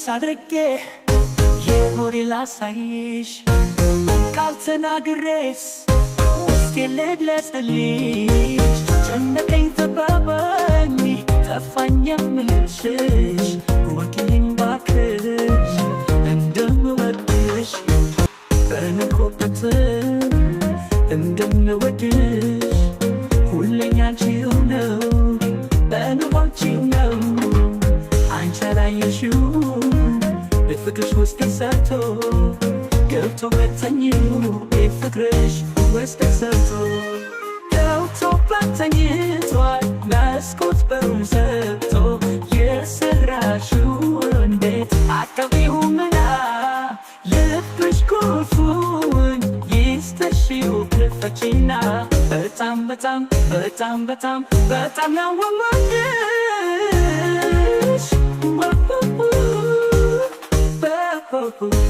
አድርጌ የሆዴን ላሳይሽ ቃል ተናግሬስ ውስጤን ልግለጽልሽ ጨነቀኝ ጠበበኝ ጠፋኝ የምልሽሽ ወኪልኝ ባክሽ እንደምወድሽ በንቆበት እንደምወድሽ ሁሌኛ አንቺው ነው በንቆንቺው ነው አንቺ አላየሽው በፍቅርሽ ውስጥ ሰርቶ ገብቶ በተኝው በፍቅርሽ ውስጥ ሰርቶ ገብቶ በተኝቷል መስኮት በሩን ዘግቶ የሰራሽው እንዴት አታውቂውምና ልብሽ ቁልፉን ይስጥሽው ክፈቺና በጣም በጣም በጣም በጣም በጣም ነው የምወድሽ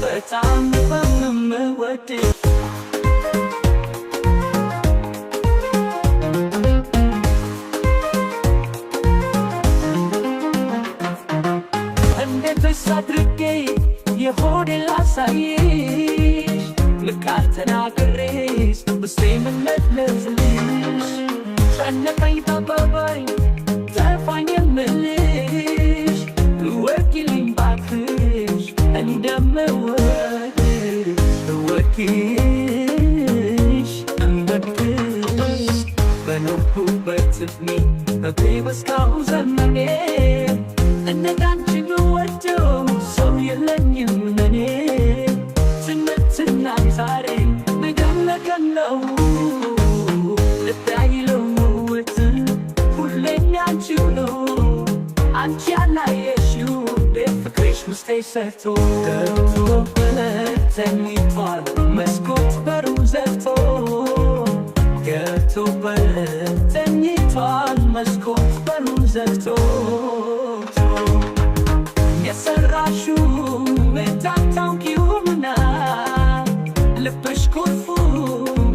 በጣም የምወድሽ እንዴትስ አድርጌ የሆዴን ላሳይሽ ቃል ተናግሬስ ውስጤ የምመለስልሽ ጨነቀኝ ጠበበኝ ጠፋኝ የምልሽ ወኪልኝ ባክሽ እንደምወድሽ ወኪልሽ እንደምወድሽ በኖርኩበት ዕድሜ በሕይወት ዘመኔ እንዳንቺ ብወደው ሰው የለኝም እኔ ትናንትና ዛሬ ነገም ነገም ነው ልቤ አይለውጥ ሁሌም ያንቺው ነው አንቺ ያላየሽው በፍቅርሽ ውስጥ ሰርቶ ገብቶ ተኝቷል መስኮት በሩን ዘግቶ ገብቶ ተኝቷል መስኮት በሩን ዘግቶ የሰራሽው አታውቂውምና ልብሽ ቁልፉን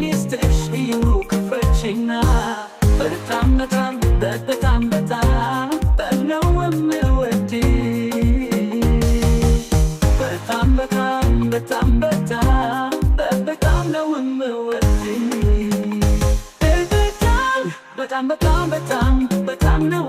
ይስጥሽው ክፈቺና በጣም በጣም በጣም በጣም ነው የምወድሽ በጣም በጣም በጣም በጣም በጣም ነው የምወድሽ በጣም በጣም በጣም በጣም ነው